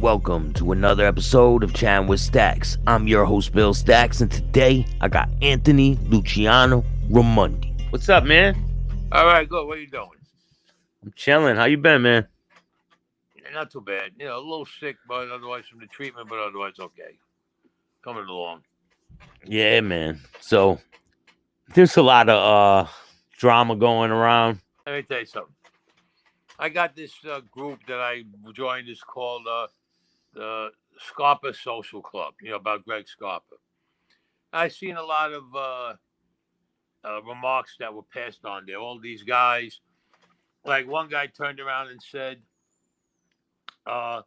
Welcome to another episode of Chattin with Staxx. I'm your host, Bill Staxx, and today I got Anthony, Luciano, Raimondi. What's up, man? All right, good. What are you doing? I'm chilling. How you been, man? Not too bad. A little sick, but otherwise from the treatment, but otherwise okay. Coming along. Yeah, man. So there's a lot of drama going around. Let me tell you something. I got this group that I joined. It's called the Scarpa Social Club. About Greg Scarpa. I've seen a lot of remarks that were passed on there. All these guys, like one guy turned around and said, "Oh,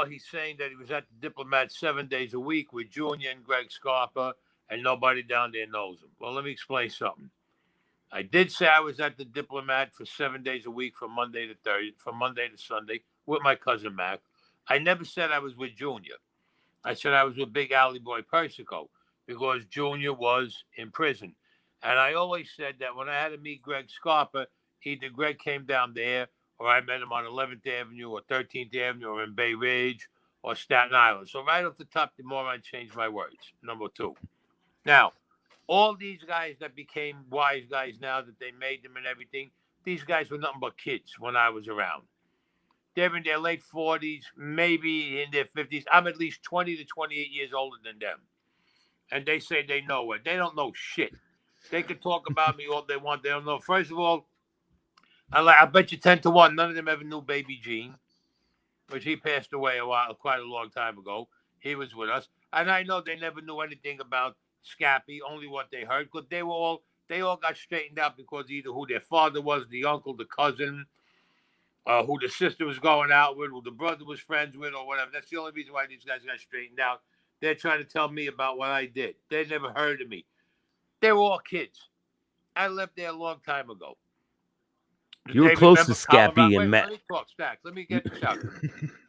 he's saying that he was at the Diplomat 7 days a week with Junior and Greg Scarpa, and nobody down there knows him." Well, let me explain something. I did say I was at the Diplomat for 7 days a week from Monday to Sunday with my cousin Mac. I never said I was with Junior. I said I was with Big Alley Boy Persico because Junior was in prison. And I always said that when I had to meet Greg Scarpa, either Greg came down there or I met him on 11th Avenue or 13th Avenue or in Bay Ridge or Staten Island. So right off the top, the more I changed my words. Number two. Now, all these guys that became wise guys now that they made them and everything, these guys were nothing but kids when I was around. They're in their late 40s, maybe in their 50s. I'm at least 20 to 28 years older than them. And they say they know it. They don't know shit. They can talk about me all they want. They don't know. First of all, I bet you 10 to 1, none of them ever knew Baby Gene, which he passed away quite a long time ago. He was with us. And I know they never knew anything about Scappy, only what they heard, because they all got straightened out because either who their father was, the uncle, the cousin, who the sister was going out with, who the brother was friends with, or whatever. That's the only reason why these guys got straightened out. They're trying to tell me about what I did. They never heard of me. They were all kids. I left there a long time ago. You were close to Scappy and Matt. Let me talk, Staxx. Let me get this out.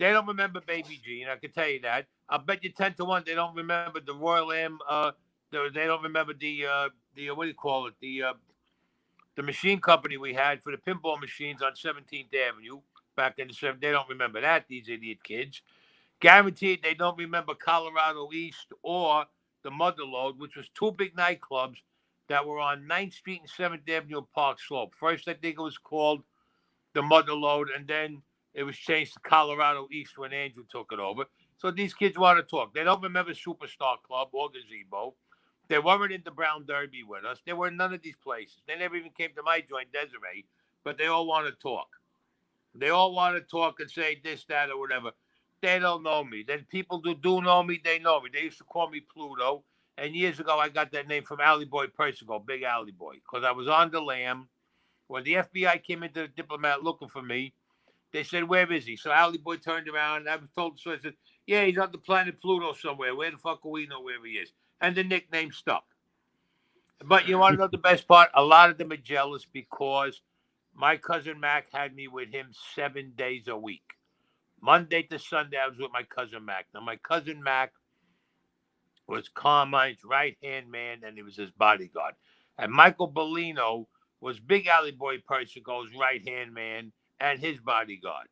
They don't remember Baby Gene. I can tell you that. I'll bet you 10 to 1 they don't remember the Royal M. They don't remember the what do you call it? The machine company we had for the pinball machines on 17th Avenue back in the 70s. They don't remember that, these idiot kids. Guaranteed they don't remember Colorado East or the Motherlode, which was two big nightclubs that were on 9th Street and 7th Avenue Park Slope. First, I think it was called the Motherlode, and then it was changed to Colorado East when Andrew took it over. So these kids want to talk. They don't remember Superstar Club or Gazebo. They weren't in the Brown Derby with us. They were in none of these places. They never even came to my joint, Desiree, but they all want to talk. They all want to talk and say this, that, or whatever. They don't know me. Then people who do know me, they know me. They used to call me Pluto. And years ago, I got that name from Alley Boy Persico, Big Alley Boy, because I was on the lam. When the FBI came into the Diplomat looking for me, they said, "Where is he?" So Alley Boy turned around, and I was told, so I said, "Yeah, he's on the planet Pluto somewhere. Where the fuck do we know where he is?" And the nickname stuck. But you want to know the best part? A lot of them are jealous because my cousin Mac had me with him 7 days a week. Monday to Sunday, I was with my cousin Mac. Now, my cousin Mac was Carmine's right-hand man, and he was his bodyguard. And Michael Bellino was Big Alley Boy Persico's right-hand man and his bodyguard.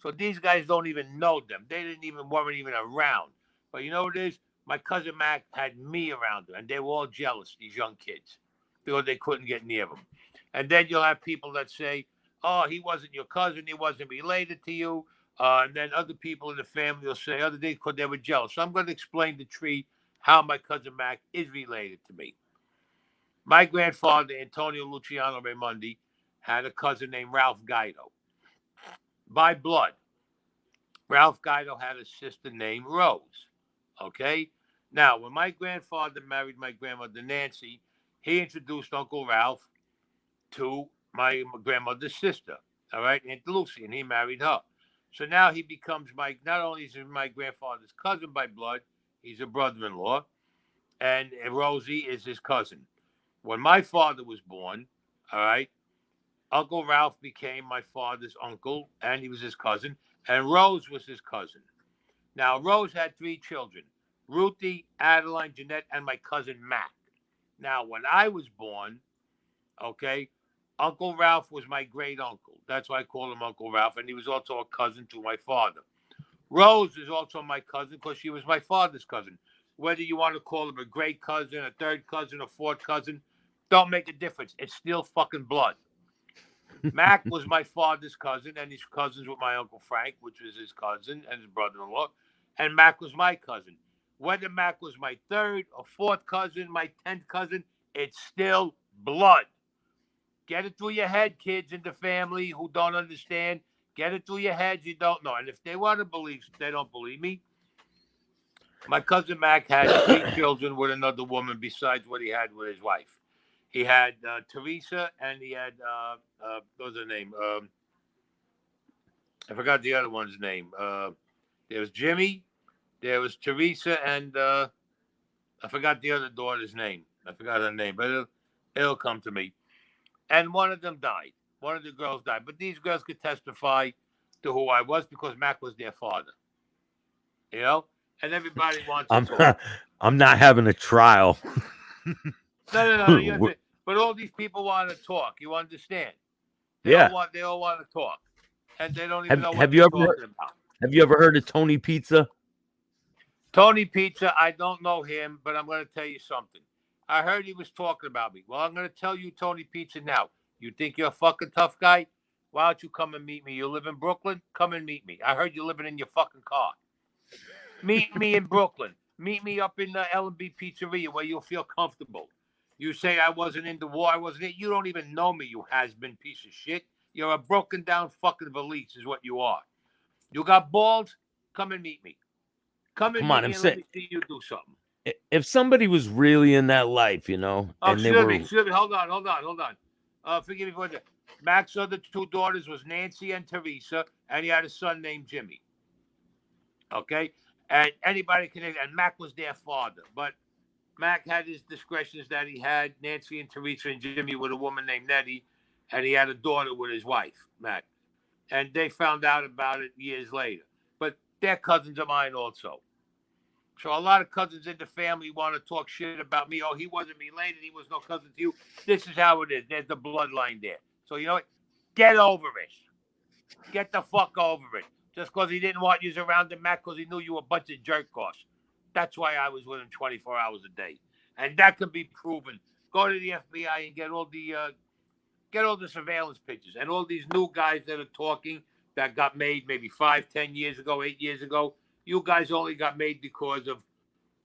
So these guys don't even know them. They weren't even around. But you know what it is? My cousin Mac had me around them, and they were all jealous, these young kids, because they couldn't get near them. And then you'll have people that say, "Oh, he wasn't your cousin. He wasn't related to you." And then other people in the family will say other things because they were jealous. So I'm going to explain the tree how my cousin Mac is related to me. My grandfather, Antonio Luciano Raimondi, had a cousin named Ralph Guido. By blood, Ralph Guido had a sister named Rose. Okay? Now, when my grandfather married my grandmother Nancy, he introduced Uncle Ralph to my grandmother's sister, all right, Aunt Lucy, and he married her. So now he becomes not only is he my grandfather's cousin by blood, he's a brother-in-law, and Rosie is his cousin. When my father was born, all right, Uncle Ralph became my father's uncle, and he was his cousin, and Rose was his cousin. Now, Rose had 3 children, Ruthie, Adeline, Jeanette, and my cousin Mac. Now, when I was born, okay, Uncle Ralph was my great uncle. That's why I call him Uncle Ralph, and he was also a cousin to my father. Rose is also my cousin because she was my father's cousin. Whether you want to call him a great cousin, a third cousin, a fourth cousin, don't make a difference. It's still fucking blood. Mac was my father's cousin, and he's cousins with my Uncle Frank, which was his cousin and his brother-in-law. And Mac was my cousin. Whether Mac was my third or fourth cousin, my 10th cousin, it's still blood. Get it through your head, kids in the family who don't understand. Get it through your heads, you don't know. And if they want to believe, they don't believe me. My cousin Mac had 3 children with another woman besides what he had with his wife. He had Teresa, and he had what was her name? I forgot the other one's name. There was Jimmy, there was Teresa, and I forgot the other daughter's name. I forgot her name, but it'll come to me. And one of them died. One of the girls died. But these girls could testify to who I was because Mac was their father. You know? And everybody wants to talk. I'm not having a trial. No. But all these people want to talk. You understand? They all want to talk. And they don't even know what they're talking about. Have you ever heard of Tony Pizza? Tony Pizza, I don't know him, but I'm going to tell you something. I heard he was talking about me. Well, I'm going to tell you, Tony Pizza, now. You think you're a fucking tough guy? Why don't you come and meet me? You live in Brooklyn? Come and meet me. I heard you living in your fucking car. Meet me in Brooklyn. Meet me up in the L&B Pizzeria where you'll feel comfortable. You say I wasn't in the war. I wasn't in. You don't even know me, you has-been piece of shit. You're a broken down fucking valise is what you are. You got balls? Come and meet me. Come on, and let me see you do something. If somebody was really in that life, you know, and excuse me, hold on. Forgive me for that. Mac's other 2 daughters was Nancy and Teresa, and he had a son named Jimmy. Okay? And anybody can, and Mac was their father. But Mac had his discretions that he had. Nancy and Teresa and Jimmy with a woman named Nettie, and he had a daughter with his wife, Mac. And they found out about it years later. But they're cousins of mine also. So a lot of cousins in the family want to talk shit about me. Oh, he wasn't related. He was no cousin to you. This is how it is. There's the bloodline there. So you know what? Get over it. Get the fuck over it. Just because he didn't want you around him, Mac, because he knew you were a bunch of jerk-offs. That's why I was with him 24 hours a day. And that can be proven. Go to the FBI and get all the surveillance pictures. And all these new guys that are talking that got made maybe 5, 10 years ago, 8 years ago, you guys only got made because of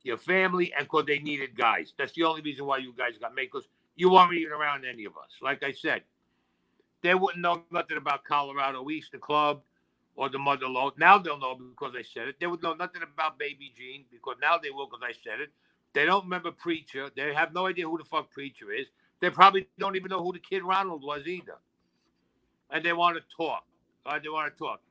your family and because they needed guys. That's the only reason why you guys got made, because you weren't even around any of us. Like I said, they wouldn't know nothing about Colorado East, the club, or the Mother Lode. Now they'll know because I said it. They would know nothing about Baby Jean because now they will because I said it. They don't remember Preacher. They have no idea who the fuck Preacher is. They probably don't even know who the kid Ronald was either. And they want to talk.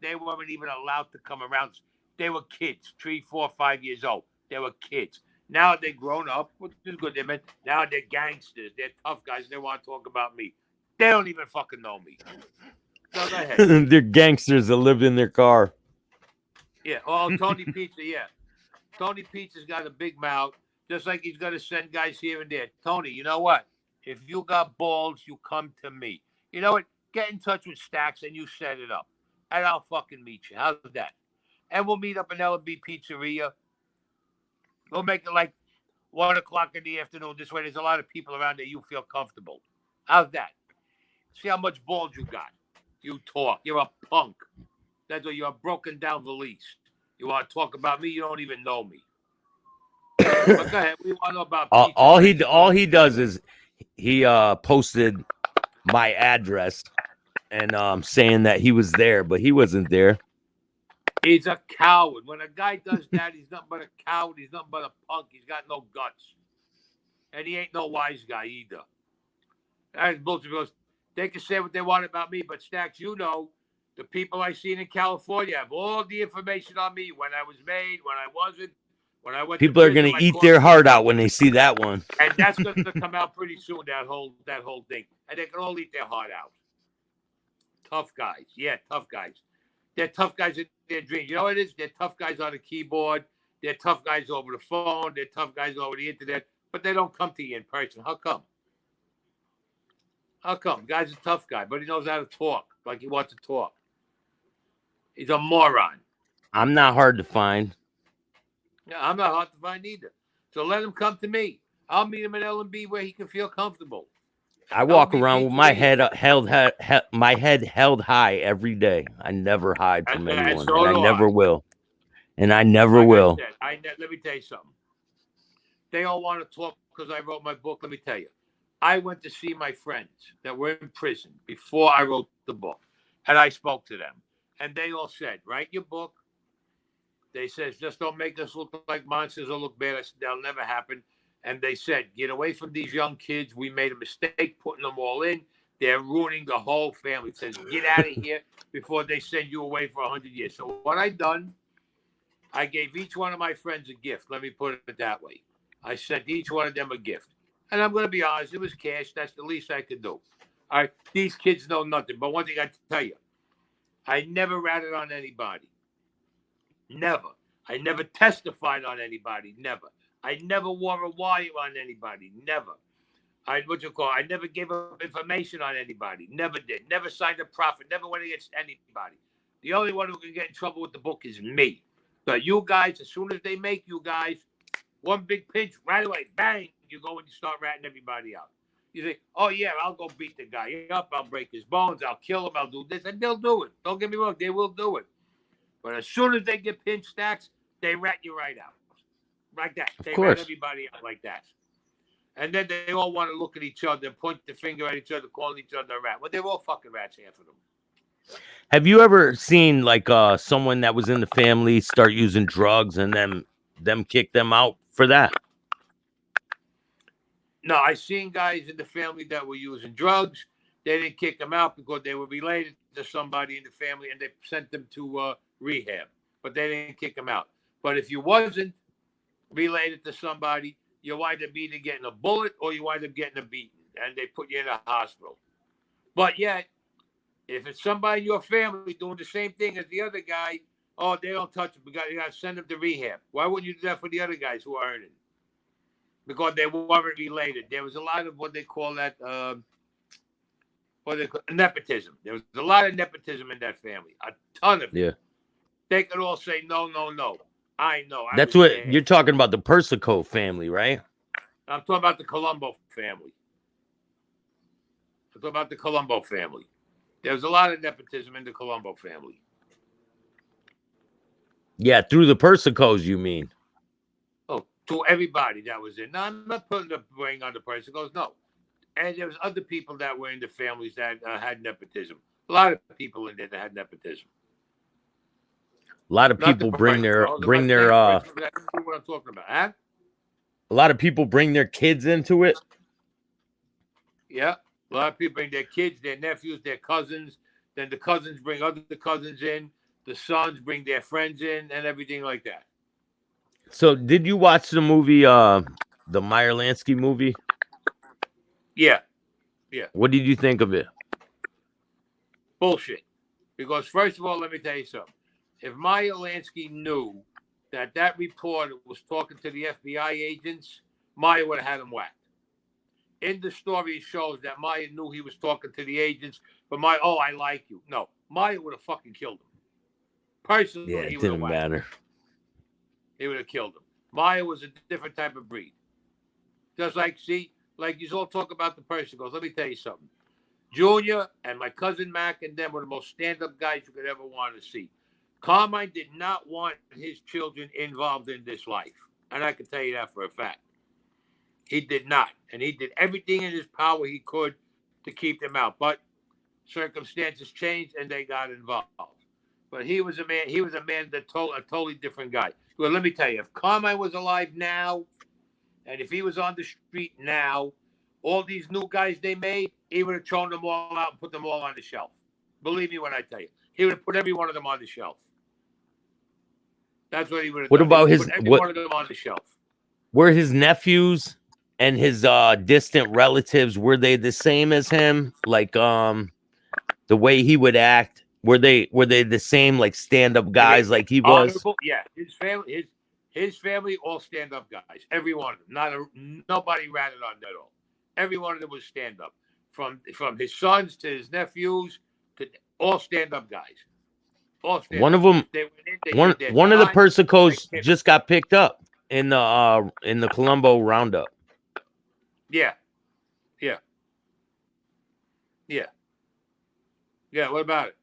They weren't even allowed to come around. They were kids, 3, 4, 5 years old. They were kids. Now they're grown up, which is good. Now they're gangsters. They're tough guys. They want to talk about me. They don't even fucking know me. So go ahead. They're gangsters that live in their car. Yeah. Oh, Tony Pizza, yeah. Tony Pizza's got a big mouth, just like he's going to send guys here and there. Tony, you know what? If you got balls, you come to me. You know what? Get in touch with Staxx and you set it up. And I'll fucking meet you. How's that? And we'll meet up in L&B Pizzeria. We'll make it like 1 o'clock in the afternoon. This way there's a lot of people around there. You feel comfortable. How's that? See how much balls you got. You talk. You're a punk. That's why you're a broken down valise. You want to talk about me? You don't even know me. But go ahead. We want to know about pizza. All he does is he posted my address and saying that he was there, but he wasn't there. He's a coward. When a guy does that, he's nothing but a coward. He's nothing but a punk. He's got no guts. And he ain't no wise guy either. That's bullshit because they can say what they want about me, but Staxx, you know, the people I seen in California have all the information on me, when I was made, when I wasn't, when I went. People are going to eat their heart out when they see that one. And that's going to come out pretty soon, that whole thing. And they can all eat their heart out. Tough guys. Yeah, tough guys. They're tough guys in their dreams. You know what it is? They're tough guys on the keyboard. They're tough guys over the phone. They're tough guys over the internet. But they don't come to you in person. How come? How come? Guy's a tough guy, but he knows how to talk like he wants to talk. He's a moron. I'm not hard to find. Yeah, I'm not hard to find either. So let him come to me. I'll meet him at L&B where he can feel comfortable. I walk L&B around with my Pizzeria. head my head held high every day. I never hide from And anyone, so and I do never I. will. And I never Like I will. said, let me tell you something. They all want to talk because I wrote my book. Let me tell you. I went to see my friends that were in prison before I wrote the book. And I spoke to them. And they all said, write your book. They said, just don't make us look like monsters or look bad. I said, that'll never happen. And they said, get away from these young kids. We made a mistake putting them all in. They're ruining the whole family. It says, get out of here before they send you away for 100 years. So what I done, I gave each one of my friends a gift. Let me put it that way. I sent each one of them a gift. And I'm going to be honest, it was cash. That's the least I could do. All right. These kids know nothing. But one thing I tell you, I never ratted on anybody. Never. I never testified on anybody. Never. I never wore a wire on anybody. Never. I never gave up information on anybody. Never did. Never signed a profit. Never went against anybody. The only one who can get in trouble with the book is me. But you guys, as soon as they make you guys one big pinch, right away, bang, you go and you start ratting everybody out. You say, oh, yeah, I'll go beat the guy up. I'll break his bones. I'll kill him. I'll do this. And they'll do it. Don't get me wrong. They will do it. But as soon as they get pinch Staxx, they rat you right out. Like that. Of They rat course. everybody out like that. And then they all want to look at each other and point the finger at each other, calling each other a rat. Well, they're all fucking rats, half of them. Have you ever seen like someone that was in the family start using drugs and then them kick them out for that? No, I seen guys in the family that were using drugs. They didn't kick them out because they were related to somebody in the family and they sent them to rehab. But they didn't kick them out. But if you wasn't related to somebody, you wind up either getting a bullet or you wind up getting a beating. And they put you in a hospital. But yet, if it's somebody in your family doing the same thing as the other guy, oh, they don't touch him. You got to send them to rehab. Why wouldn't you do that for the other guys who are earning? Because they weren't related. There was a lot of what they call that, nepotism. There was a lot of nepotism in that family, a ton of it. Yeah. They could all say, no, no, no. I know. I That's was what there. you're talking about, the Persico family, right? I'm talking about the Colombo family. There's a lot of nepotism in the Colombo family. Yeah, through the Persicos, you mean? Oh, to everybody that was in. Now, I'm not putting the blame on the Persicos, no. And there was other people that were in the families that had nepotism. A lot of people in there that had nepotism. A lot of Not the people bring their Persicos. I'm bring not their saying Persicos. That's what I'm talking about. Huh? a lot of people bring their kids into it. Yeah. A lot of people bring their kids, their nephews, their cousins. Then the cousins bring other cousins in. The sons bring their friends in and everything like that. So did you watch the movie the Meyer Lansky movie? Yeah. Yeah. What did you think of it? Bullshit. Because first of all, let me tell you something. If Meyer Lansky knew that reporter was talking to the FBI agents, Meyer would have had him whacked. In the story, it shows that Meyer knew he was talking to the agents, but Meyer, oh, I like you. No, Meyer would have fucking killed him. Personally, Yeah, he it would have didn't whacked him. matter. He would have killed him. Meyer was a different type of breed. Just like, see, like you all talk about the Persicos. Let me tell you something. Junior and my cousin Mac and them were the most stand-up guys you could ever want to see. Carmine did not want his children involved in this life. And I can tell you that for a fact. He did not. And he did everything in his power he could to keep them out. But circumstances changed and they got involved. But he was a man that a totally different guy. Well, let me tell you, if Carmine was alive now, and if he was on the street now, all these new guys they made, he would have thrown them all out and put them all on the shelf. Believe me when I tell you. He would have put every one of them on the shelf. That's what he would have What done. about Put every one of them on the shelf. were his nephews and his distant relatives, were they the same as him? Like the way he would act, were they the same, like stand-up guys like he was? Honorable, yeah. His family all stand-up guys. Every one of them. Nobody ratted on that at all. Every one of them was stand-up. From his sons to his nephews to all stand-up guys. All One of stand-up them, kids. They went in, they one did their one of the time. Persicos They came- just got picked up in the Colombo roundup. Yeah, yeah, yeah, yeah. What about it?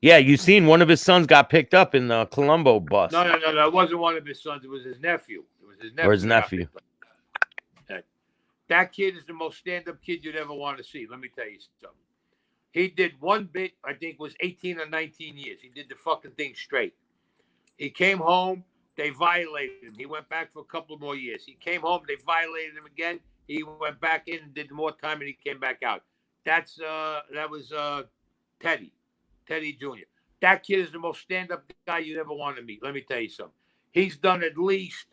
Yeah, you seen one of his sons got picked up in the Colombo bus, No. It wasn't one of his sons. It was his nephew. It was his nephew. or his that got nephew. picked up. That kid is the most stand-up kid you'd ever want to see. Let me tell you something. He did one bit, I think it was 18 or 19 years. He did the fucking thing straight. He came home, they violated him. He went back for a couple more years. He came home, they violated him again. He went back in and did more time, and he came back out. That was Teddy Jr. That kid is the most stand-up guy you'd ever want to meet. Let me tell you something. He's done at least,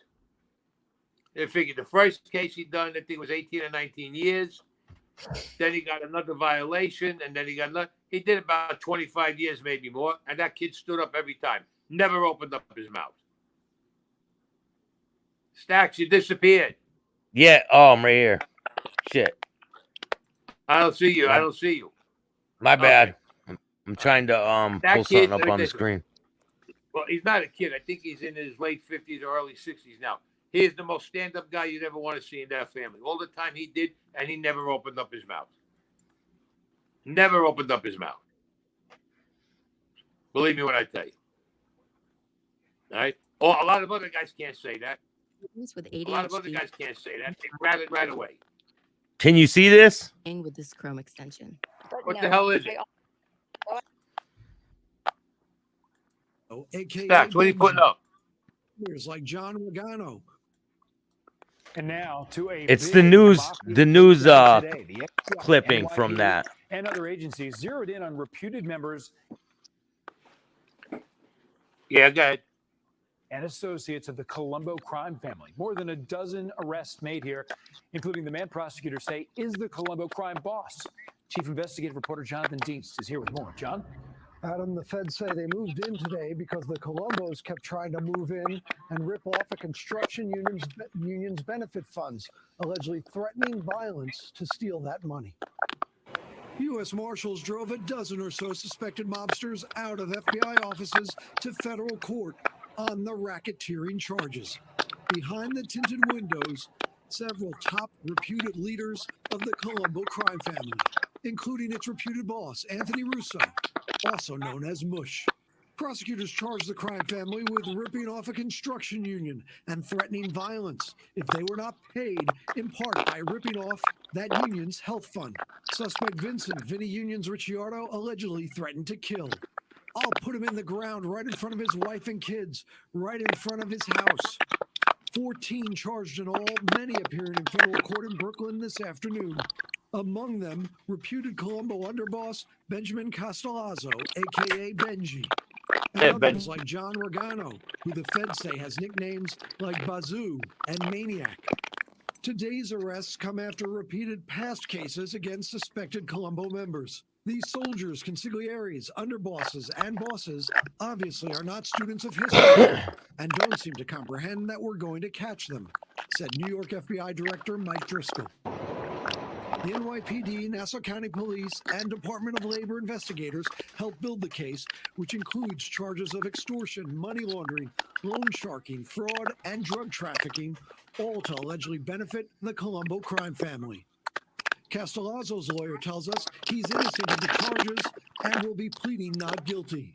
I figured the first case he done, I think it was 18 or 19 years. Then he got another violation, and then he got another. He did about 25 years, maybe more. And that kid stood up every time. Never opened up his mouth. Staxx, you disappeared. Yeah, oh, I'm right here. Shit, I don't see you. I don't see you. my bad. Okay. I'm trying to That pull kid, something up on the screen. Well, he's not a kid. I think he's in his late 50s or early 60s now. He is the most stand-up guy you'd ever want to see in that family. All the time he did, and he never opened up his mouth. Never opened up his mouth. Believe me when I tell you. All right? Oh, a lot of other guys can't say that. With A lot of other ADHD guys can't say that. They grab it right away. Can you see this? with this Chrome extension. What the hell is it? AKA Staxx, what are you putting up? like John Regano. And now to a It's big the news today. The FBI, clipping from NYPD, that. and other agencies zeroed in on reputed members Yeah, go ahead. and associates of the Colombo crime family. More than a dozen arrests made here, including the man prosecutors say is the Colombo crime boss. Chief investigative reporter Jonathan Dienst is here with more. John? Adam, the feds say they moved in today because the Colombos kept trying to move in and rip off a construction union's benefit funds, allegedly threatening violence to steal that money. U.S. Marshals drove a dozen or so suspected mobsters out of FBI offices to federal court on the racketeering charges. Behind the tinted windows, several top reputed leaders of the Colombo crime family, including its reputed boss, Anthony Russo, also known as Mush. Prosecutors charged the crime family with ripping off a construction union and threatening violence if they were not paid, in part by ripping off that union's health fund. Suspect Vinny Unions Ricciardo, allegedly threatened to kill. I'll put him in the ground right in front of his wife and kids, right in front of his house. 14 charged in all, many appearing in federal court in Brooklyn this afternoon. Among them, reputed Colombo underboss Benjamin Castellazzo, a.k.a. Benji. And others like John Regano, who the feds say has nicknames like Bazoo and Maniac. Today's arrests come after repeated past cases against suspected Colombo members. These soldiers, consiglieres, underbosses, and bosses obviously are not students of history and don't seem to comprehend that we're going to catch them, said New York FBI Director Mike Driscoll. The NYPD, Nassau County Police, and Department of Labor investigators helped build the case, which includes charges of extortion, money laundering, loan sharking, fraud, and drug trafficking, all to allegedly benefit the Colombo crime family. Castellazzo's lawyer tells us he's innocent of the charges and will be pleading not guilty.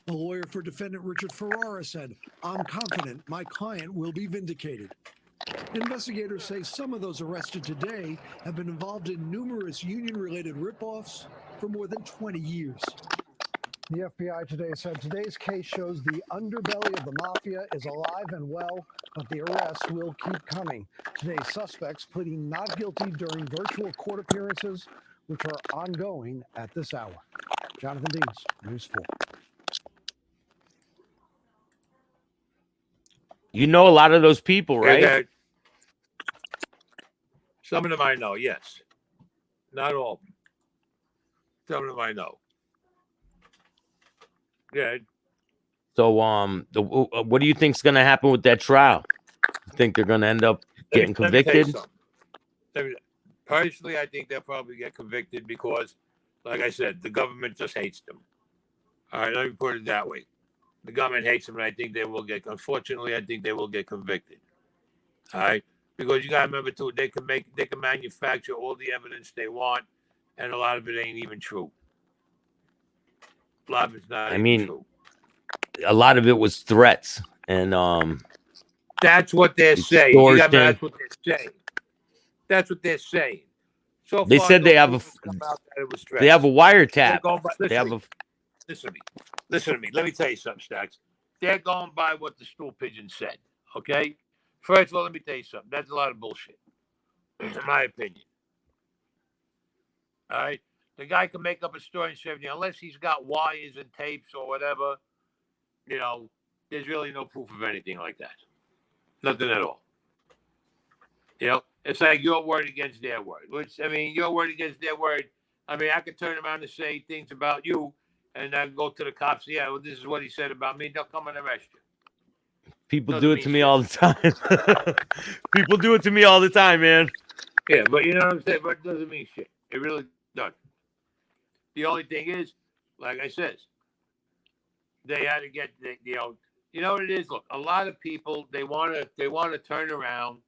A lawyer for defendant Richard Ferrara said, "I'm confident my client will be vindicated." Investigators say some of those arrested today have been involved in numerous union-related ripoffs for more than 20 years. The FBI today said today's case shows the underbelly of the mafia is alive and well, but the arrests will keep coming. Today's suspects pleading not guilty during virtual court appearances, which are ongoing at this hour. Jonathan Deans, News 4. You know a lot of those people, right? Yeah, some of them I know, yes. Not all of them. Some of them I know. Yeah. So, what do you think's gonna happen with that trial? You think they're gonna end up getting convicted? Personally, I think they'll probably get convicted because, like I said, the government just hates them. All right, let me put it that way. The government hates them, and I think they will get. Unfortunately, I think they will get convicted. All right, because you got to remember too, they can manufacture all the evidence they want, and a lot of it ain't even true. A lot of it's not I even mean, true. a lot of it was threats and That's what they're saying. You got extortion. that's what they're saying. That's what they're saying. So They far, said no they have proof has come out that it was threats. they have a wiretap. They They have a listen to me. Listen to me. Let me tell you something, Staxx. They're going by what the stool pigeon said. Okay. First of all, let me tell you something. That's a lot of bullshit, in my opinion. All right. The guy can make up a story and say everything, unless he's got wires and tapes or whatever. You know, there's really no proof of anything like that. Nothing at all. You know, it's like your word against their word. Which, I mean, your word against their word. I mean, I could turn around and say things about you, and then go to the cops. Yeah, well, this is what he said about me. They'll come and arrest you. people Doesn't do it mean to me shit. all the time. People do it to me all the time, man. Yeah, but you know what I'm saying? But it doesn't mean shit. It really doesn't. The only thing is, like I said, they had to get you know what it is. Look, a lot of people they want to turn around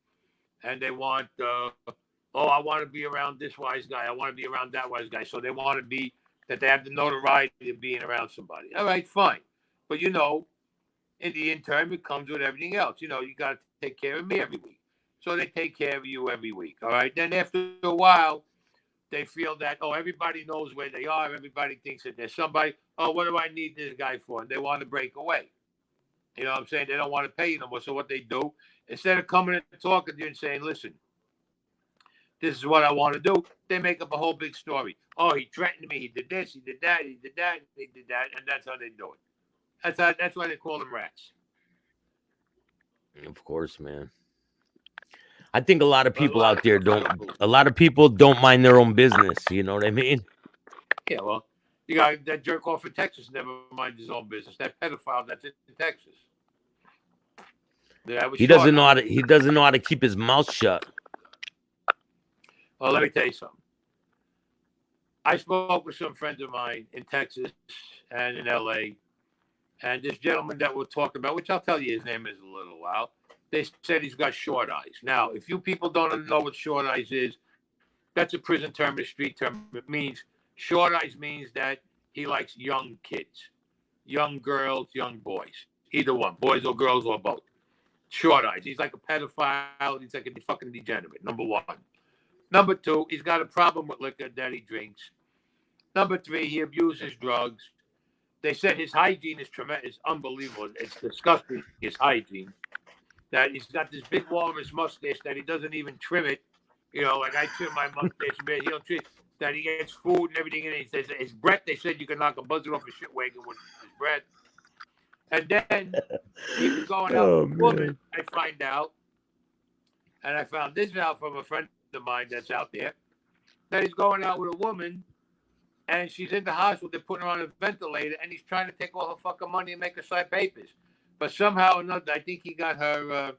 and they want I want to be around this wise guy. I want to be around that wise guy. So they want to be that they have the notoriety of being around somebody. All right, fine. But you know, in the interim, it comes with everything else. You know, you got to take care of me every week. So they take care of you every week. All right. Then after a while, they feel that, everybody knows where they are. Everybody thinks that there's somebody. Oh, what do I need this guy for? And they want to break away. You know what I'm saying? They don't want to pay you no more. So what they do, instead of coming and talking to you and saying, listen, this is what I want to do, they make up a whole big story. Oh, he threatened me. He did this. He did that. He did that. He did that. And that's how they do it. That's why they call them rats. Of course, man. I think a lot of But a people lot out of there people don't. A lot of people don't mind their own business. You know what I mean? Yeah, well, you got that jerk off in Texas, never mind his own business. That pedophile that's in Texas. He doesn't know how to. He doesn't know how to keep his mouth shut. Well, let me tell you something. I spoke with some friends of mine in Texas and in LA, and this gentleman that we're talking about, which I'll tell you his name is in a little while, they said he's got short eyes. Now, if you people don't know what short eyes is, that's a prison term, a street term. It means short eyes means that he likes young kids, young girls, young boys, either one, boys or girls or both. Short eyes. He's like a pedophile. He's like a fucking degenerate. Number one. Number two, he's got a problem with liquor that he drinks. Number three, he abuses drugs. They said his hygiene is tremendous, unbelievable. It's disgusting, his hygiene. That he's got this big walrus mustache that he doesn't even trim it. You know, like I trim my mustache, but he don't trim that he gets food and everything in it. He says his breath, they said you can knock a buzzard off a shit wagon with his breath. And then he was going out with a woman, I find out. And I found this out from a friend of mine that's out there. That he's going out with a woman and she's in the hospital. They're putting her on a ventilator, and he's trying to take all her fucking money and make her sign papers. But somehow or another, I think he got her.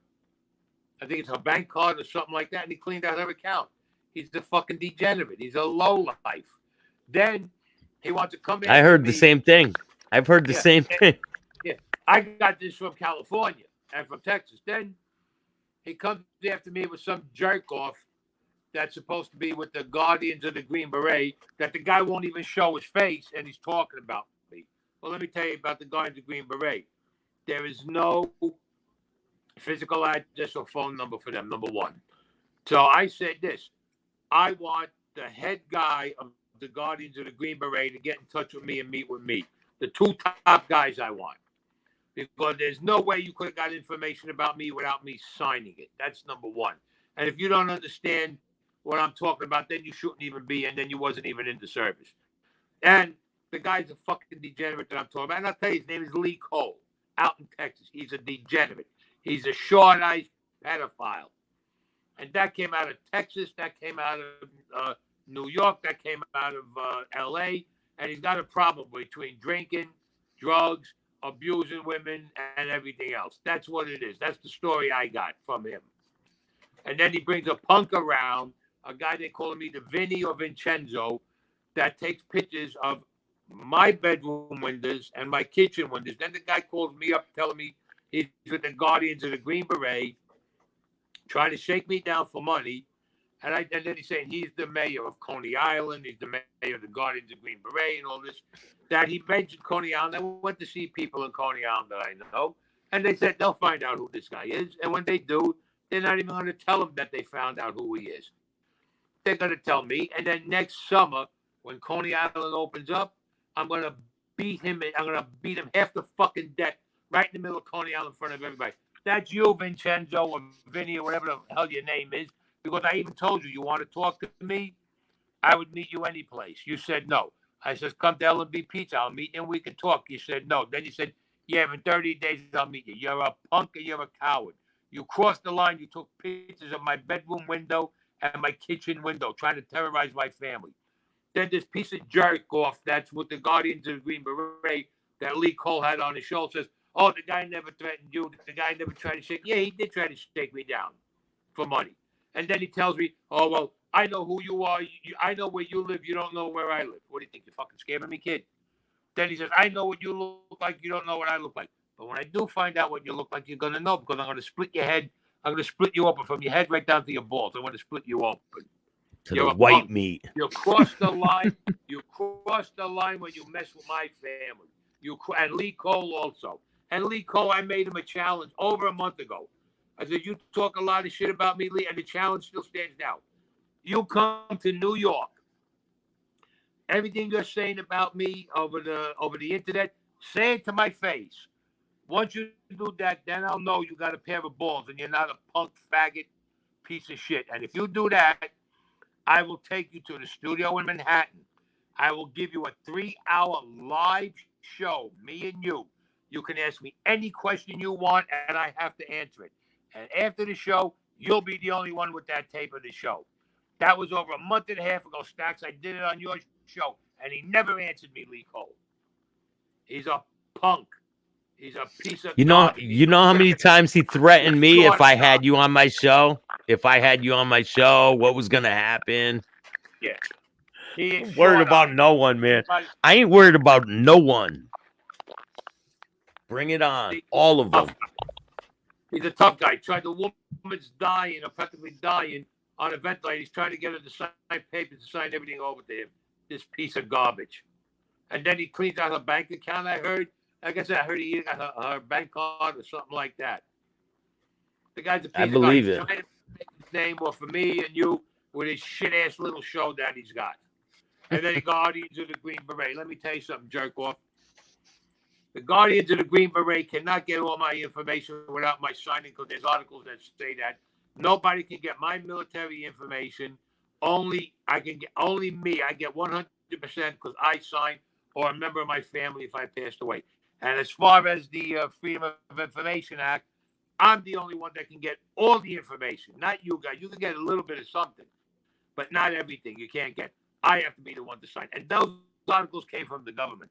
I think it's her bank card or something like that, and he cleaned out her account. He's a fucking degenerate. He's a lowlife. Then he wants to come in. I heard the same thing. I've heard the same thing. Yeah, I got this from California and from Texas. Then he comes after me with some jerk off that's supposed to be with the Guardians of the Green Beret, that the guy won't even show his face, and he's talking about me. Well, let me tell you about the Guardians of the Green Beret. There is no physical address or phone number for them, number one. So I said this. I want the head guy of the Guardians of the Green Beret to get in touch with me and meet with me. The two top guys I want. Because there's no way you could have got information about me without me signing it. That's number one. And if you don't understand what I'm talking about, then you shouldn't even be, and then you wasn't even in the service. And the guy's a fucking degenerate that I'm talking about. And I'll tell you, his name is Lee Cole, out in Texas. He's a degenerate. He's a short-eyed pedophile. And that came out of Texas. That came out of New York. That came out of L.A. And he's got a problem between drinking, drugs, abusing women, and everything else. That's what it is. That's the story I got from him. And then he brings a punk around, a guy they call him either Vinny or Vincenzo, that takes pictures of my bedroom windows and my kitchen windows. Then the guy calls me up telling me he's with the Guardians of the Green Beret, trying to shake me down for money. And then he's saying he's the mayor of Coney Island, he's the mayor of the Guardians of Green Beret and all this. That he mentioned Coney Island. I went to see people in Coney Island that I know, and they said they'll find out who this guy is. And when they do, they're not even going to tell him that they found out who he is. They're going to tell me. And then next summer, when Coney Island opens up, I'm going to beat him. I'm going to beat him half the fucking deck right in the middle of Coney Island in front of everybody. That's you, Vincenzo, or Vinny, or whatever the hell your name is. Because I even told you want to talk to me, I would meet you any place. You said no. I said, come to L&B Pizza. I'll meet you and we can talk. You said no. Then you said, yeah, in 30 days I'll meet you. You're a punk and you're a coward. You crossed the line. You took pictures of my bedroom window and my kitchen window, trying to terrorize my family. Then this piece of jerk off that's with the Guardians of the Green Beret that Lee Cole had on his show says, oh, the guy never threatened you. The guy never tried to shake. Yeah, he did try to shake me down for money. And then he tells me, oh, well, I know who you are. I know where you live. You don't know where I live. What do you think? You're fucking scamming me, kid? Then he says, I know what you look like. You don't know what I look like. But when I do find out what you look like, you're going to know because I'm going to split your head. I'm going to split you open from your head right down to your balls. I'm going to split you open. To You're the a white punk. meat. You cross the line. You cross the line when you mess with my family. And Lee Cole also. And Lee Cole, I made him a challenge over a month ago. I said, you talk a lot of shit about me, Lee, and the challenge still stands now. You come to New York. Everything you're saying about me over the internet, say it to my face. Once you do that, then I'll know you got a pair of balls and you're not a punk faggot piece of shit. And if you do that, I will take you to the studio in Manhattan. I will give you a 3-hour live show, me and you. You can ask me any question you want, and I have to answer it. And after the show, you'll be the only one with that tape of the show. That was over a month and a half ago, Staxx. I did it on your show, and he never answered me, Lee Cole. He's a punk. He's a piece of garbage. You know how many times he threatened me if I had you on my show? If I had you on my show, what was going to happen? Yeah. He ain't worried about no one, man. I ain't worried about no one. Bring it on. All of them. He's a tough guy. The woman's dying, or practically dying, on a ventilator. He's trying to get her to sign papers, to sign everything over to him. This piece of garbage. And then he cleans out her bank account, I heard. Like I said, I heard he either got her bank card or something like that. The guy's a piece of believe guy. it. He's trying to make his name off for me and you with his shit-ass little show that he's got. And then the Guardians of the Green Beret. Let me tell you something, jerk off. The Guardians of the Green Beret cannot get all my information without my signing, because there's articles that say that. Nobody can get my military information. Only me. I get 100% because I signed, or a member of my family if I passed away. And as far as the Freedom of Information Act, I'm the only one that can get all the information, not you guys. You can get a little bit of something, but not everything. You can't get. I have to be the one to sign. And those articles came from the government.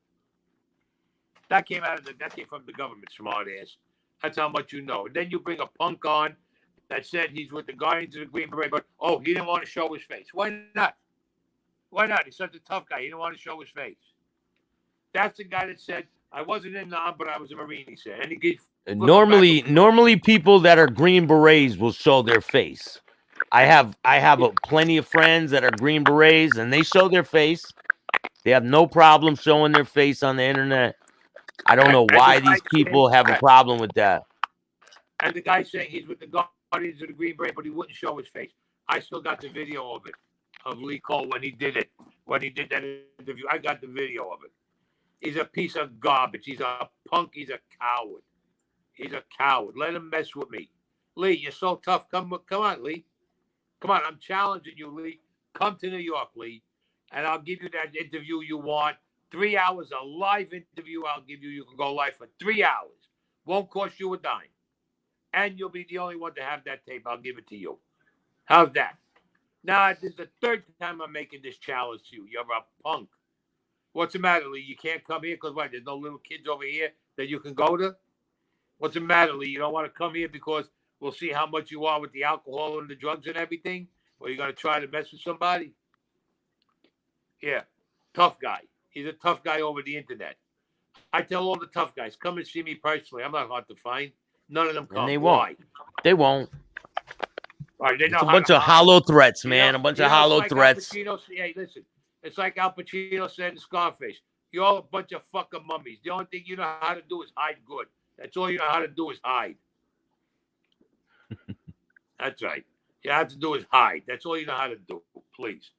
That came from the government, smart ass. That's how much you know. And then you bring a punk on that said he's with the Guardians of the Green Beret, but he didn't want to show his face. Why not? Why not? He's such a tough guy. He didn't want to show his face. That's the guy that said, I wasn't in the army, but I was a Marine, he said. And he Normally people that are Green Berets will show their face. I have plenty of friends that are Green Berets, and they show their face. They have no problem showing their face on the internet. I don't know why these people have a problem with that. And the guy saying he's with the Guardians of the Green Beret, but he wouldn't show his face. I still got the video of it, of Lee Cole when he did it, when he did that interview. I got the video of it. He's a piece of garbage. He's a punk. He's a coward. He's a coward. Let him mess with me. Lee, you're so tough. Come on, Lee. Come on. I'm challenging you, Lee. Come to New York, Lee, and I'll give you that interview you want. 3 hours, a live interview I'll give you. You can go live for 3 hours. Won't cost you a dime. And you'll be the only one to have that tape. I'll give it to you. How's that? Now, this is the third time I'm making this challenge to you. You're a punk. What's the matter, Lee? You can't come here because what? There's no little kids over here that you can go to? What's the matter, Lee? You don't want to come here because we'll see how much you are with the alcohol and the drugs and everything? Or you're going to try to mess with somebody? Yeah. Tough guy. He's a tough guy over the internet. I tell all the tough guys, come and see me personally. I'm not hard to find. None of them come. And they Why? won't. They won't. All right, they It's know a how bunch to of hide. hollow threats, You man. know- A bunch you of know, it's hollow like Al threats. Pacino, hey, listen. It's like Al Pacino said in Scarface. You're all a bunch of fucking mummies. The only thing you know how to do is hide good. That's all you know how to do is hide. That's right. You have to do is hide. That's all you know how to do. Please.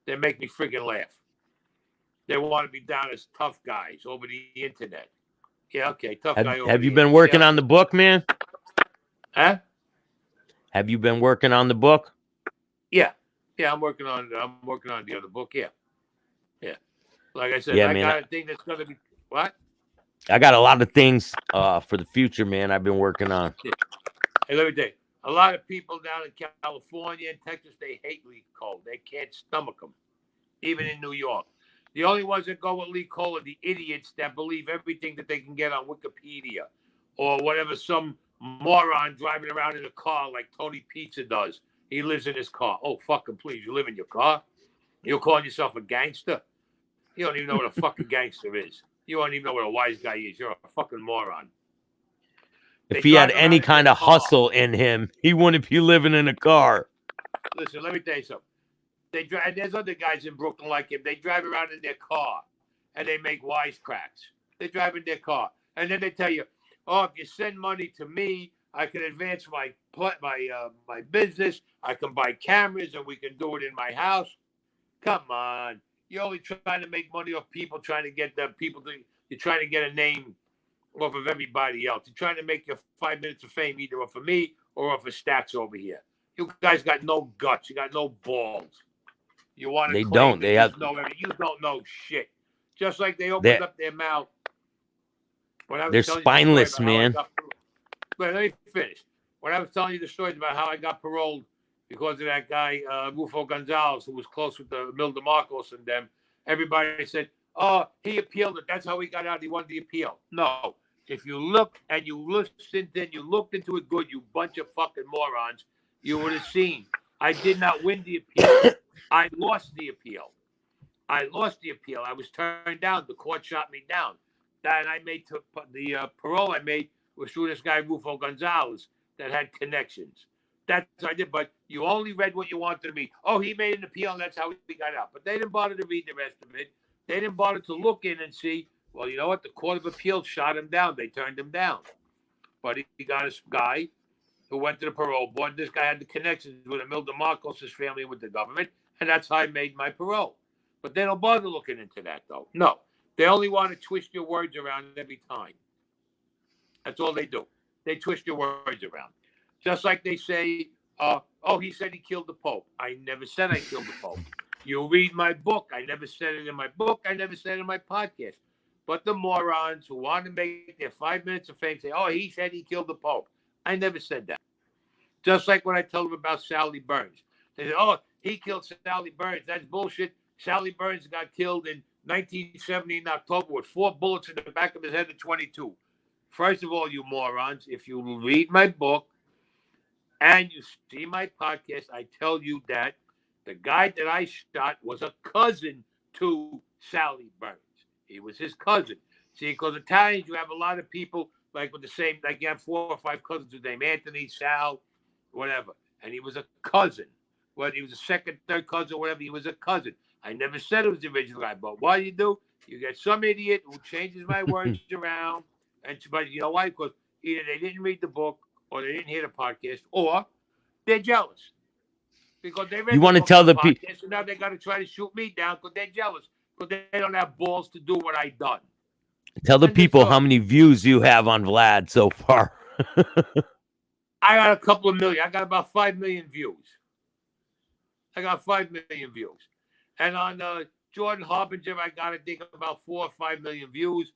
They make me freaking laugh. They want to be down as tough guys over the internet. Yeah, okay, tough guy over Have the you been internet. working Yeah. on the book, man? Huh? Have you been working on the book? Yeah. Yeah, I'm working on the other book. Yeah. Yeah. Like I said, Yeah, I man, got a thing that's gonna be what? I got a lot of things for the future, man. I've been working on. Hey, let me tell you, a lot of people down in California and Texas, they hate Lee Cole. They can't stomach him, even in New York. The only ones that go with Lee Cole are the idiots that believe everything that they can get on Wikipedia or whatever some moron driving around in a car like Tony Pizza does. He lives in his car. Oh, fucking please, you live in your car? You're calling yourself a gangster? You don't even know what a fucking gangster is. You don't even know what a wise guy is. You're a fucking moron. If They he had drive around any in kind their of car. hustle in him, he wouldn't be living in a car. Listen, let me tell you something. They drive. And there's other guys in Brooklyn like him. They drive around in their car, and they make wisecracks. They drive in their car, and then they tell you, "Oh, if you send money to me, I can advance my business. I can buy cameras, and we can do it in my house." Come on, you're only trying to make money off people trying to get the people to. You're trying to get a name off of everybody else. You're trying to make your 5 minutes of fame either off of me or off of Staxx over here. You guys got no guts. You got no balls. You want to They claim don't. that They you have. know everything. You don't know shit. Just like they opened They're- up their mouth when I was They're telling you the story spineless, about how I man. got. Wait, let me finish. When I was telling you the stories about how I got paroled because of that guy Rufo Gonzalez, who was close with the Mil DeMarcos and them, everybody said, "Oh, he appealed it. That's how he got out. He wanted the appeal." No. If you look and you listened and you looked into it good, you bunch of fucking morons, you would have seen I did not win the appeal. I lost the appeal. I lost the appeal. I was turned down. The court shot me down. That I made to the parole I made was through this guy Rufo Gonzalez that had connections. That's what I did. But you only read what you wanted to read. Oh, he made an appeal, and that's how he got out. But they didn't bother to read the rest of it. They didn't bother to look in and see. Well, you know what? The Court of Appeals shot him down. They turned him down. But he got a guy who went to the parole board. This guy had the connections with Emil DeMarcos' family with the government, and that's how I made my parole. But they don't bother looking into that, though. No. They only want to twist your words around every time. That's all they do. They twist your words around. Just like they say, oh, he said he killed the Pope. I never said I killed the Pope. You read my book. I never said it in my book. I never said it in my podcast. But the morons who want to make their 5 minutes of fame say, oh, he said he killed the Pope. I never said that. Just like when I told them about Sally Burns. They said, oh, he killed Sally Burns. That's bullshit. Sally Burns got killed in 1970 in October with 4 bullets in the back of his head at 22. First of all, you morons, if you read my book and you see my podcast, I tell you that the guy that I shot was a cousin to Sally Burns. He was his cousin. See, because Italians, you have a lot of people like with the same, like you have 4 or 5 cousins with name Anthony, Sal, whatever. And he was a cousin. Whether he was a second, third cousin, whatever, he was a cousin. I never said it was the original guy, but what you get some idiot who changes my words around. But you know why? Because either they didn't read the book, or they didn't hear the podcast, or they're jealous. Because they read You the want to book tell and the the people? podcast, and now they got to try to shoot me down because they're jealous. Because they don't have balls to do what I done. Tell the And people so- how many views you have on Vlad so far. I got a couple of million. I got about 5 million views. I got 5 million views. And on Jordan Harbinger, I got, I think, about 4 or 5 million views.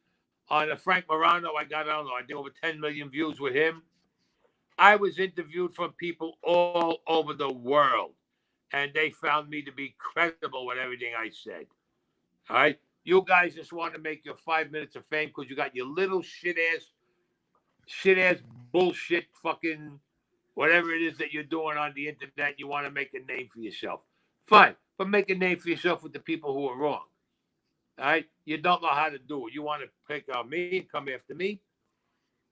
On Frank Morano, I got, I don't know, I think over 10 million views with him. I was interviewed from people all over the world, and they found me to be credible with everything I said. All right? You guys just want to make your 5 minutes of fame because you got your little shit-ass bullshit fucking whatever it is that you're doing on the internet. You want to make a name for yourself. Fine, but make a name for yourself with the people who are wrong. All right, you don't know how to do it. You want to pick on me and come after me?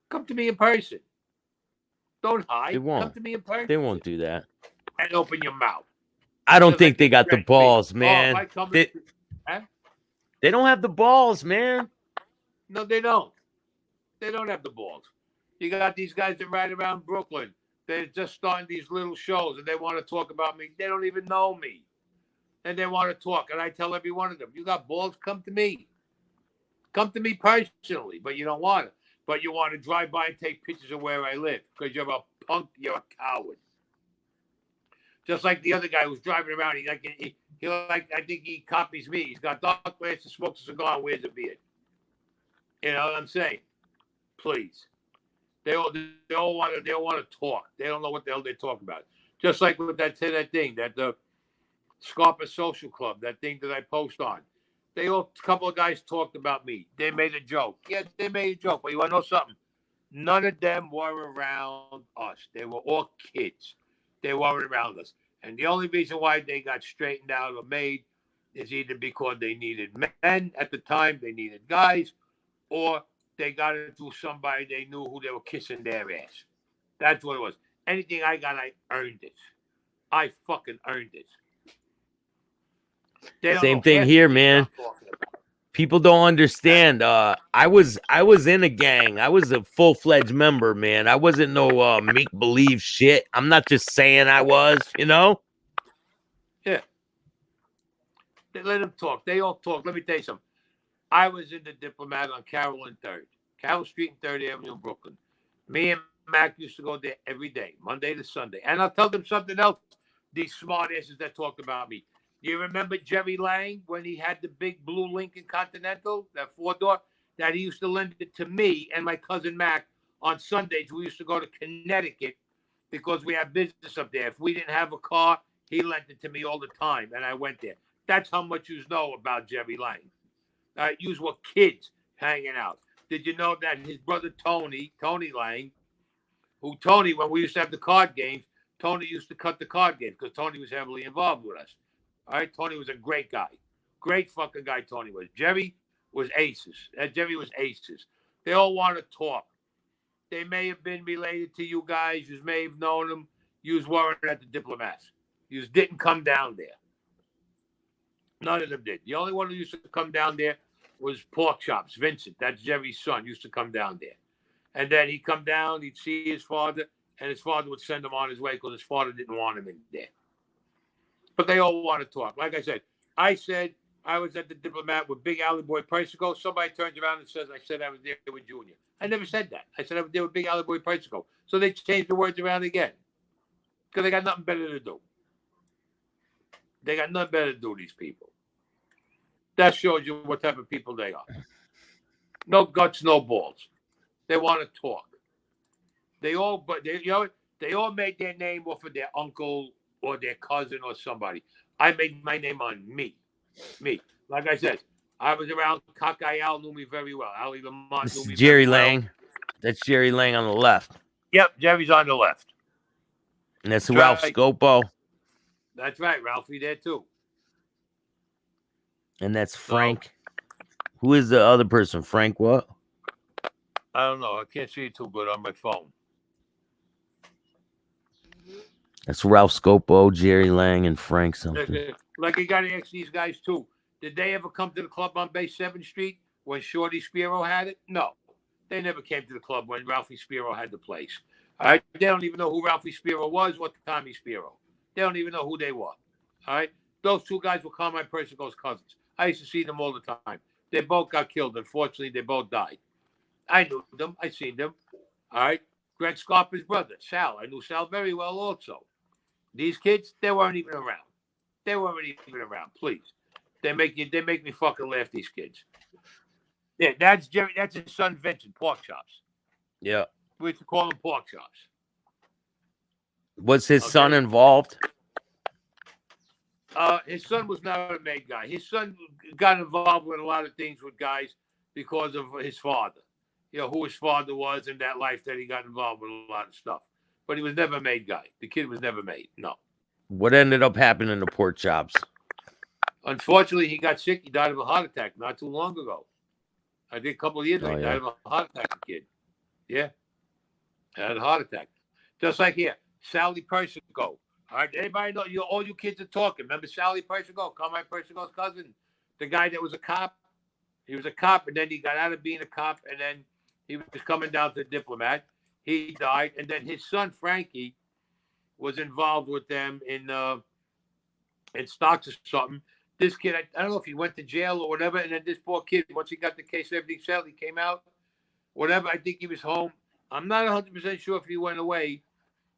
Come to me in person. Don't hide. They Come won't. to me in person. They won't do that. And open your mouth. I don't Just think like they you got the threatened me. balls, Oh, if man. I come They, huh? they don't have the balls, man. No, they don't. They don't have the balls. You got these guys that ride around Brooklyn. They're just starting these little shows and they want to talk about me. They don't even know me. And they want to talk. And I tell every one of them, you got balls, come to me. Come to me personally. But you don't want to. But you want to drive by and take pictures of where I live because you're a punk, you're a coward. Just like the other guy who's driving around. I think he copies me. He's got dark glasses, smokes a cigar, and wears a beard. You know what I'm saying? Please. They all want to talk. They don't know what the hell they're talking about. Just like with that thing, that the Scarpa Social Club, that thing that I post on. A couple of guys talked about me. They made a joke. Yeah, they made a joke. But you want to know something? None of them were around us. They were all kids. They weren't around us. And the only reason why they got straightened out or made is either because they needed men at the time, they needed guys, or they got it through somebody they knew who they were kissing their ass. That's what it was. Anything I got, I earned it. I fucking earned it. Same thing here, man. People don't understand. I was in a gang. I was a full-fledged member, man. I wasn't no make believe shit. I'm not just saying I was, you know? Yeah. They let them talk. They all talk. Let me tell you something. I was in the Diplomat on Carroll and 3rd. Carroll Street and 3rd Avenue in Brooklyn. Me and Mac used to go there every day, Monday to Sunday. And I'll tell them something else, these smart asses that talked about me. You remember Jerry Lang when he had the big blue Lincoln Continental, that 4-door, that he used to lend it to me and my cousin Mac on Sundays. We used to go to Connecticut because we had business up there. If we didn't have a car, he lent it to me all the time, and I went there. That's how much you know about Jerry Lang. You were kids hanging out. Did you know that his brother Tony Lang, when we used to have the card games, Tony used to cut the card games because Tony was heavily involved with us. All right, Tony was a great guy. Great fucking guy Tony was. Jerry was aces. Jerry was aces. They all want to talk. They may have been related to you guys. You may have known them. You weren't at the Diplomats. You didn't come down there. None of them did. The only one who used to come down there was Pork Chops. Vincent, that's Jerry's son, used to come down there. And then he'd come down, he'd see his father, and his father would send him on his way because his father didn't want him in there. But they all want to talk. Like I said I was at the Diplomat with Big Alley Boy Persico. Somebody turns around and says I said I was there with Junior. I never said that. I said I was there with Big Alley Boy Persico. So they changed the words around again because they got nothing better to do. They got nothing better to do, these people. That shows you what type of people they are. No guts, no balls. They want to talk. They all made their name off of their uncle or their cousin or somebody. I made my name on me. Me. Like I said, I was around. Cockeye Al knew me very well. Ali Lamont This knew is me Jerry very well. Lang. That's Jerry Lang on the left. Yep, Jerry's on the left. And that's Ralph right. Scopo. That's right, Ralphie there too. And that's Frank. Who is the other person? Frank what? I don't know. I can't see it too good on my phone. That's Ralph Scopo, Jerry Lang, and Frank something. Like you got to ask these guys too. Did they ever come to the club on Bay 7th Street when Shorty Spiro had it? No. They never came to the club when Ralphie Spiro had the place. All right. They don't even know who Ralphie Spiro was or Tommy Spiro. They don't even know who they were. All right. Those two guys were Carmine Persico's cousins. I used to see them all the time. They both got killed. Unfortunately, they both died. I knew them. I seen them. All right. Greg Scarpa's brother, Sal. I knew Sal very well also. These kids, they weren't even around. They weren't even around. Please. They make me fucking laugh, these kids. Yeah, that's Jerry. That's his son, Vincent, Pork Chops. Yeah. We used to call him Pork Chops. Was his son involved? His son was not a made guy. His son got involved with a lot of things with guys because of his father. You know, who his father was in that life that he got involved with a lot of stuff. But he was never a made guy. The kid was never made. No. What ended up happening to Pork Chops? Unfortunately, he got sick. He died of a heart attack not too long ago. I think a couple of years ago, Oh, he yeah. died of a heart attack, a kid. Yeah, had a heart attack. Just like here, Sally Persico. All right, anybody know? All you kids are talking. Remember Sally Persico, Carmine Persico's cousin, the guy that was a cop. He was a cop, and then he got out of being a cop, and then he was coming down to the diplomat. He died, and then his son Frankie was involved with them in Staxx or something. This kid, I don't know if he went to jail or whatever, and then this poor kid, once he got the case, everything settled, he came out, whatever. I think he was home. I'm not 100% sure if he went away,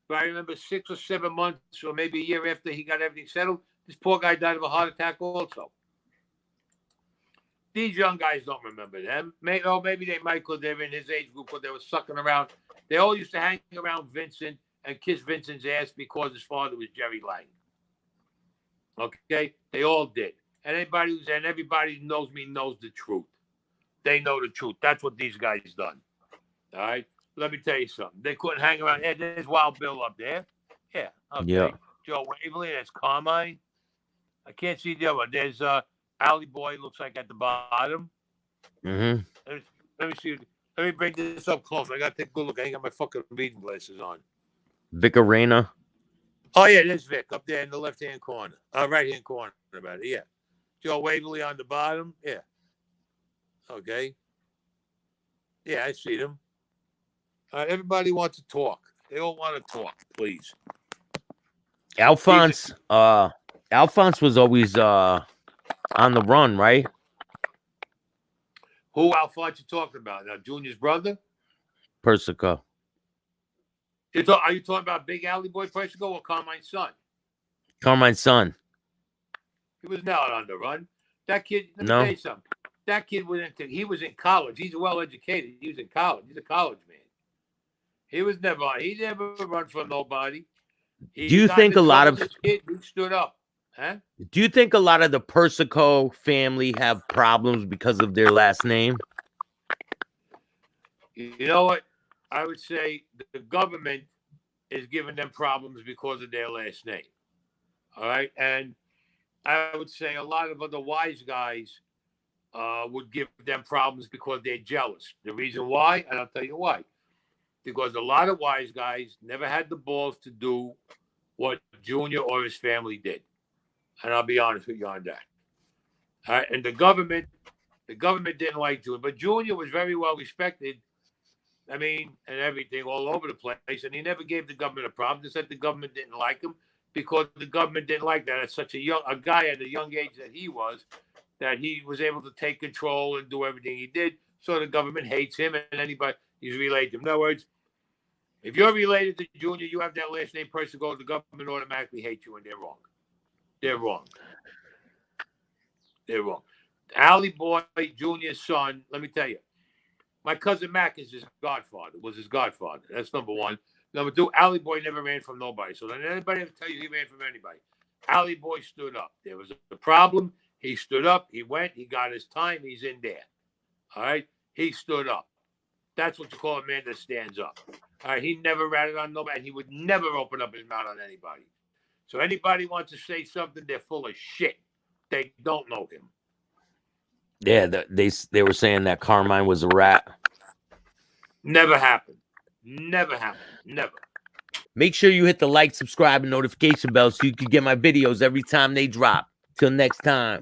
but I remember 6 or 7 months or maybe a year after he got everything settled, this poor guy died of a heart attack also. These young guys don't remember them. Maybe they might because they're in his age group, but they were sucking around. They all used to hang around Vincent and kiss Vincent's ass because his father was Jerry Lang. Okay? They all did. And everybody who knows me knows the truth. They know the truth. That's what these guys done. All right? Let me tell you something. They couldn't hang around. Yeah, there's Wild Bill up there. Yeah. Okay. Yeah. Joe Waverly, there's Carmine. I can't see the other one. There's Alley Boy, looks like at the bottom. Mm-hmm. Let me see. Let me bring this up close. I got to take a good look. I ain't got my fucking reading glasses on. Vic Arena. Oh, yeah, there's Vic up there in the left-hand corner. Right-hand corner about it, yeah. Joe Waverly on the bottom, yeah. Okay. Yeah, I see them. Everybody wants to talk. They all want to talk, please. Alphonse. Alphonse was always on the run, right? Who Alphonse you talking about? Now, Junior's brother? Persico. Are you talking about Big Alley Boy Persico or Carmine's son? Carmine's son. He was not on the run. That kid, let me No. tell you something. That kid he was in college. He's well educated. He was in college. He's a college man. He never run for nobody. Do you think a lot of this kid who stood up? Huh? Do you think a lot of the Persico family have problems because of their last name? You know what? I would say the government is giving them problems because of their last name. All right. And I would say a lot of other wise guys would give them problems because they're jealous. The reason why, and I'll tell you why. Because a lot of wise guys never had the balls to do what Junior or his family did. And I'll be honest with you on that. All right. And the government didn't like Junior, but Junior was very well respected. I mean, and everything all over the place. And he never gave the government a problem. Just said the government didn't like him because the government didn't like that. At such a guy at a young age that he was able to take control and do everything he did. So the government hates him and anybody he's related to him. In other words, if you're related to Junior, you have that last name person go, the government automatically hates you, and they're wrong. They're wrong. They're wrong. Alley Boy, Junior's son, let me tell you. My cousin Mac is his godfather, was his godfather. That's number one. Number two, Alley Boy never ran from nobody. So then anybody ever tell you he ran from anybody. Alley Boy stood up. There was a problem. He stood up. He went. He got his time. He's in there. All right? He stood up. That's what you call a man that stands up. All right? He never ratted on nobody. And he would never open up his mouth on anybody. So anybody wants to say something, they're full of shit. They don't know him. Yeah, they were saying that Carmine was a rat. Never happened. Never happened. Never. Make sure you hit the like, subscribe, and notification bell so you can get my videos every time they drop. Till next time.